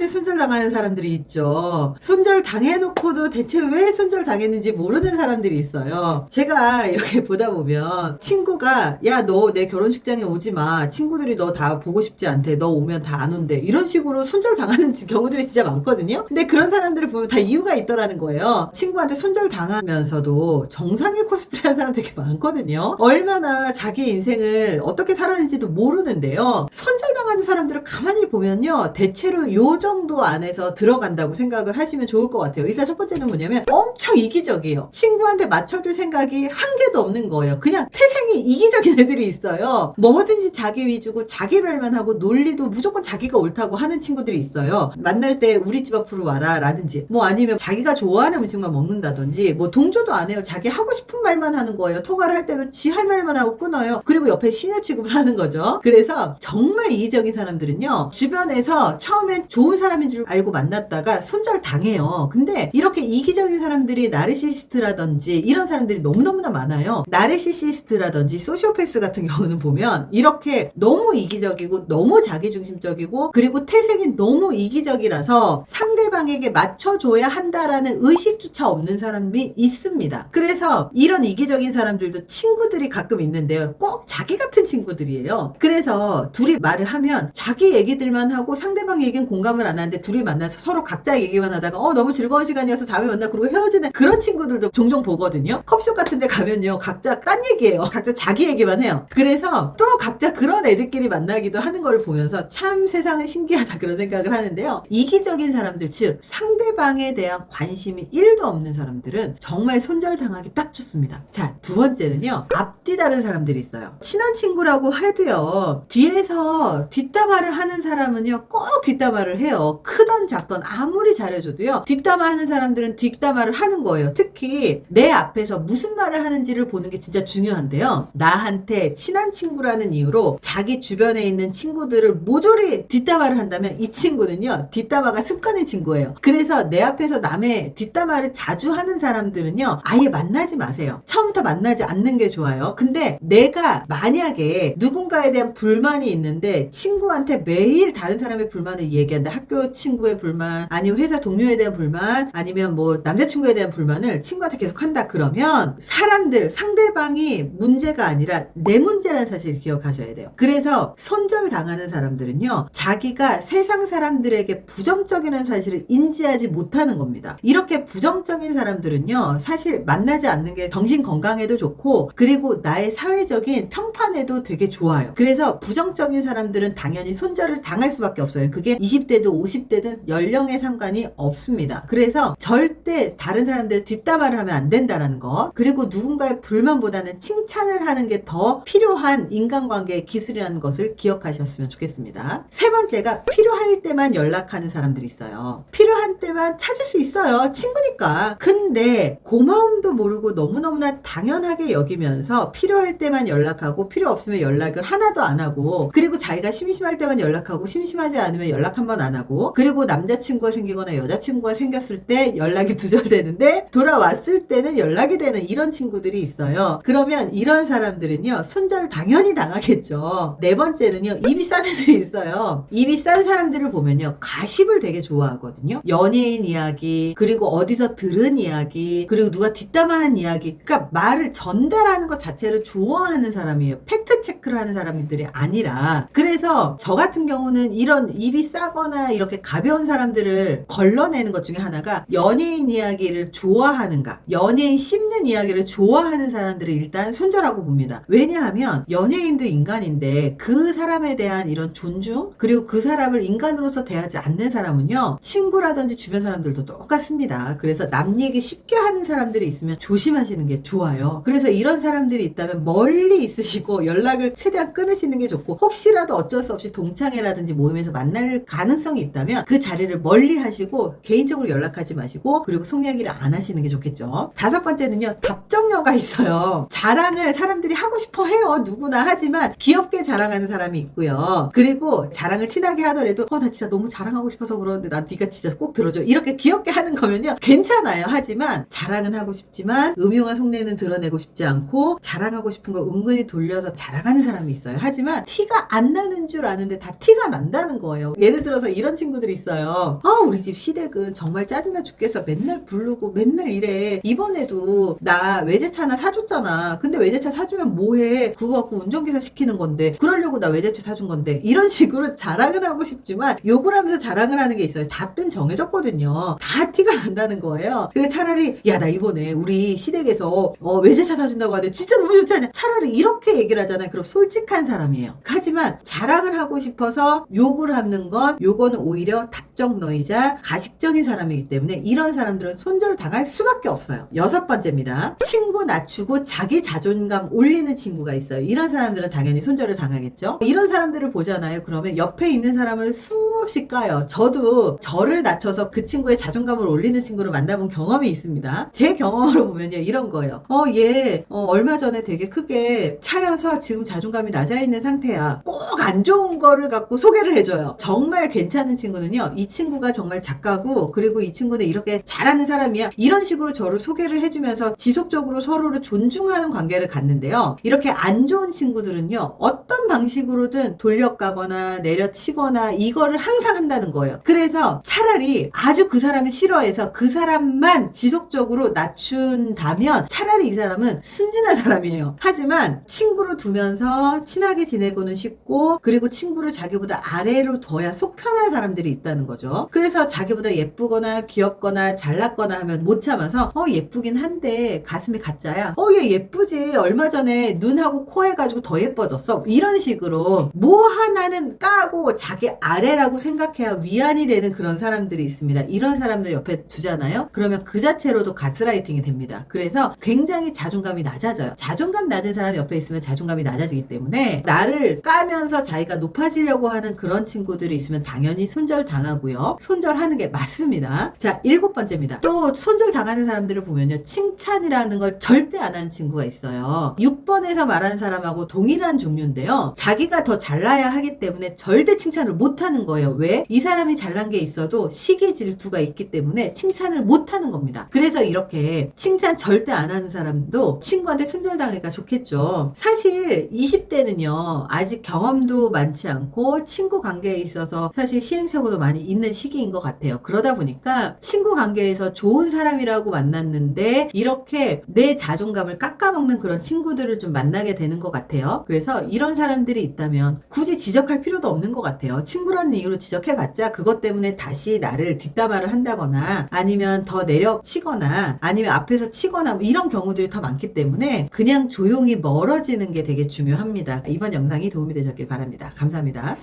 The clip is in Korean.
친구한테 손절당하는 사람들이 있죠. 손절당해놓고도 대체 왜 손절당했는지 모르는 사람들이 있어요. 제가 이렇게 보다 보면 친구가 야, 너 내 결혼식장에 오지 마. 친구들이 너 다 보고 싶지 않대. 너 오면 다 안 온대. 이런 식으로 손절당하는 경우들이 진짜 많거든요. 근데 그런 사람들을 보면 다 이유가 있더라는 거예요. 친구한테 손절당하면서도 정상의 코스프레 하는 사람 되게 많거든요. 얼마나 자기 인생을 어떻게 살았는지도 모르는데요. 손절당하는 사람들을 가만히 보면요. 대체로 요 정도 안에서 들어간다고 생각을 하시면 좋을 것 같아요. 일단 첫 번째는 뭐냐면 엄청 이기적이에요. 친구한테 맞춰줄 생각이 한 개도 없는 거예요. 그냥 태생이 이기적인 애들이 있어요. 뭐든지 자기 위주고 자기 말만 하고 논리도 무조건 자기가 옳다고 하는 친구들이 있어요. 만날 때 우리 집 앞으로 와라 라든지 뭐 아니면 자기가 좋아하는 음식만 먹는다든지 뭐 동조도 안 해요. 자기 하고 싶은 말만 하는 거예요. 통화를 할 때도 지 할 말만 하고 끊어요. 그리고 옆에 시녀 취급을 하는 거죠. 그래서 정말 이기적인 사람들은요. 주변에서 처음엔 좋은 사람인 줄 알고 만났다가 손절 당해요. 근데 이렇게 이기적인 사람들이 나르시시스트라든지 이런 사람들이 너무너무나 많아요. 나르시시스트라든지 소시오패스 같은 경우는 보면 이렇게 너무 이기적이고 너무 자기중심적이고 그리고 태생이 너무 이기적이라서 상대방에게 맞춰줘야 한다라는 의식조차 없는 사람이 있습니다. 그래서 이런 이기적인 사람들도 친구들이 가끔 있는데요. 꼭 자기 같은 친구들이에요. 그래서 둘이 말을 하면 자기 얘기들만 하고 상대방 얘기는 공감을 안 하는데 둘이 만나서 서로 각자 얘기만 하다가 너무 즐거운 시간이어서 다음에 만나 그러고 헤어지는 그런 친구들도 종종 보거든요. 컵숍 같은 데 가면요. 각자 딴 얘기예요. 각자 자기 얘기만 해요. 그래서 또 각자 그런 애들끼리 만나기도 하는 걸 보면서 참 세상은 신기하다 그런 생각을 하는데요. 이기적인 사람들 즉 상대방에 대한 관심이 1도 없는 사람들은 정말 손절당하기 딱 좋습니다. 자, 두 번째는요. 앞뒤 다른 사람들이 있어요. 친한 친구라고 해도요. 뒤에서 뒷담화를 하는 사람은요. 꼭 뒷담화를 해요. 크던 작던 아무리 잘해줘도요. 뒷담화 하는 사람들은 뒷담화를 하는 거예요. 특히 내 앞에서 무슨 말을 하는지를 보는 게 진짜 중요한데요. 나한테 친한 친구라는 이유로 자기 주변에 있는 친구들을 모조리 뒷담화를 한다면 이 친구는요. 뒷담화가 습관인 친구예요. 그래서 내 앞에서 남의 뒷담화를 자주 하는 사람들은요. 아예 만나지 마세요. 처음부터 만나지 않는 게 좋아요. 근데 내가 만약에 누군가에 대한 불만이 있는데 친구한테 매일 다른 사람의 불만을 얘기한다. 학교 친구의 불만, 아니면 회사 동료에 대한 불만, 아니면 뭐 남자친구에 대한 불만을 친구한테 계속 한다. 그러면 사람들, 상대방이 문제가 아니라 내 문제라는 사실을 기억하셔야 돼요. 그래서 손절당하는 사람들은요. 자기가 세상 사람들에게 부정적이라는 사실을 인지하지 못하는 겁니다. 이렇게 부정적인 사람들은요. 사실 만나지 않는 게 정신 건강에도 좋고 그리고 나의 사회적인 평판에도 되게 좋아요. 그래서 부정적인 사람들은 당연히 손절을 당할 수밖에 없어요. 그게 20대든 50대든 연령에 상관이 없습니다. 그래서 절대 다른 사람들 뒷담화를 하면 안 된다는 거 그리고 누군가의 불만보다는 칭찬을 하는 게 더 필요한 인간관계의 기술이라는 것을 기억하셨으면 좋겠습니다. 세 번째가 필요할 때만 연락하는 사람들이 있어요. 필요한 때만 찾을 수 있어요. 친구니까. 근데 고마움도 모르고 너무너무나 당연하게 여기면서 필요할 때만 연락하고 필요 없으면 연락을 하나도 안 하고 그리고 자기가 심심할 때만 연락하고 심심하지 않으면 연락 한 번 안 하고 그리고 남자친구가 생기거나 여자친구가 생겼을 때 연락이 두절되는데 돌아왔을 때는 연락이 되는 이런 친구들이 있어요. 그러면 이런 사람들은요. 손절 당연히 당하겠죠. 네 번째는요. 입이 싼 애들이 있어요. 입이 싼 사람들을 보면요. 가십을 되게 좋아하거든요. 연예인 이야기 그리고 어디서 들은 이야기 그리고 누가 뒷담화한 이야기 그러니까 말을 전달하는 것 자체를 좋아하는 사람이에요. 팩트 체크를 하는 사람들이 아니라 그래서 저 같은 경우는 이런 입이 싸거나 이렇게 가벼운 사람들을 걸러내는 것 중에 하나가 연예인 이야기를 좋아하는가 연예인 씹는 이야기를 좋아하는 사람들을 일단 손절하고 봅니다. 왜냐하면 연예인도 인간인데 그 사람에 대한 이런 존중 그리고 그 사람을 인간으로서 대하지 않는 사람은요 친구라든지 주변 사람들도 똑같습니다. 그래서 남 얘기 쉽게 하는 사람들이 있으면 조심하시는 게 좋아요. 그래서 이런 사람들이 있다면 멀리 있으시고 연락을 최대한 끊으시는 게 좋고 혹시라도 어쩔 수 없이 동창회라든지 모임에서 만날 가능성이 있다면 그 자리를 멀리 하시고 개인적으로 연락하지 마시고 그리고 속 이야기를 안 하시는 게 좋겠죠. 다섯 번째는요 답정너가 있어요. 자랑을 사람 사람들이 하고 싶어 해요. 누구나 하지만 귀엽게 자랑하는 사람이 있고요. 그리고 자랑을 티나게 하더라도 나 진짜 너무 자랑하고 싶어서 그러는데 나 네가 진짜 꼭 들어줘. 이렇게 귀엽게 하는 거면요. 괜찮아요. 하지만 자랑은 하고 싶지만 음흉한 속내는 드러내고 싶지 않고 자랑하고 싶은 거 은근히 돌려서 자랑하는 사람이 있어요. 하지만 티가 안 나는 줄 아는데 다 티가 난다는 거예요. 예를 들어서 이런 친구들이 있어요. 우리 집 시댁은 정말 짜증나 죽겠어. 맨날 부르고 맨날 이래. 이번에도 나 외제차 하나 사줬잖아. 근데 외제차 사주면 뭐해? 그거 갖고 운전기사 시키는 건데 그러려고 나 외제차 사준 건데 이런 식으로 자랑은 하고 싶지만 욕을 하면서 자랑을 하는 게 있어요. 답은 정해졌거든요. 다 티가 난다는 거예요. 그래서 차라리 야 나 이번에 우리 시댁에서 외제차 사준다고 하는데 진짜 너무 좋지 않냐? 차라리 이렇게 얘기를 하잖아요. 그럼 솔직한 사람이에요. 하지만 자랑을 하고 싶어서 욕을 하는 건 요거는 오히려 답정너이자 가식적인 사람이기 때문에 이런 사람들은 손절당할 수밖에 없어요. 6번째입니다. 친구 낮추고 자기 자존감 올리는 친구가 있어요. 이런 사람들은 당연히 손절을 당하겠죠. 이런 사람들을 보잖아요. 그러면 옆에 있는 사람을 수없이 까요. 저도 저를 낮춰서 그 친구의 자존감을 올리는 친구를 만나본 경험이 있습니다. 제 경험으로 보면요. 이런 거예요. 얘 얼마 전에 되게 크게 차여서 지금 자존감이 낮아 있는 상태야. 꼭 안 좋은 거를 갖고 소개를 해줘요. 정말 괜찮은 친구는요. 이 친구가 정말 작가고 그리고 이 친구는 이렇게 잘하는 사람이야. 이런 식으로 저를 소개를 해주면서 지속적으로 서로를 존중하는 관계를 갖는데요. 이렇게 안 좋은 친구들은요. 어떤 방식으로든 돌려가거나 내려치거나 이거를 항상 한다는 거예요. 그래서 차라리 아주 그 사람이 싫어해서 그 사람만 지속적으로 낮춘다면 차라리 이 사람은 순진한 사람이에요. 하지만 친구로 두면서 친하게 지내고는 싶고 그리고 친구를 자기보다 아래로 둬야 속 편한 사람들이 있다는 거죠. 그래서 자기보다 예쁘거나 귀엽거나 잘났거나 하면 못 참아서 예쁘긴 한데 가슴이 가짜야. 얘 예쁘지. 얼마 전에 눈하고 코 해가지고 더 예뻐졌어. 이런 식으로 뭐 하나는 까고 자기 아래라고 생각해야 위안이 되는 그런 사람들이 있습니다. 이런 사람들 옆에 두잖아요. 그러면 그 자체로도 가스라이팅이 됩니다. 그래서 굉장히 자존감이 낮아져요. 자존감 낮은 사람이 옆에 있으면 자존감이 낮아지기 때문에 나를 까면서 자기가 높아지려고 하는 그런 친구들이 있으면 당연히 손절당하고요. 손절하는 게 맞습니다. 자, 7번째입니다. 또 손절당하는 사람들을 보면요. 칭찬이라는 걸 절대 안 하는 친구가 있어요. 6번에서 말하는 사람하고 동일한 종류인데요. 자기가 더 잘나야 하기 때문에 절대 칭찬을 못하는 거예요. 왜? 이 사람이 잘난 게 있어도 시기 질투가 있기 때문에 칭찬을 못하는 겁니다. 그래서 이렇게 칭찬 절대 안 하는 사람도 친구한테 손절당하기가 좋겠죠. 사실 20대는요. 아직 경험도 많지 않고 친구 관계에 있어서 사실 시행착오도 많이 있는 시기인 것 같아요. 그러다 보니까 친구 관계에서 좋은 사람이라고 만났는데 이렇게 내 자존감을 깎아먹는 그런 친구들을 좀 만나게 되는 것 같아요. 그래서 이런 사람들이 있다면 굳이 지적할 필요도 없는 것 같아요. 친구라는 이유로 지적해봤자 그것 때문에 다시 나를 뒷담화를 한다거나 아니면 더 내려치거나 아니면 앞에서 치거나 이런 경우들이 더 많기 때문에 그냥 조용히 멀어지는 게 되게 중요합니다. 이번 영상이 도움이 되셨길 바랍니다. 감사합니다.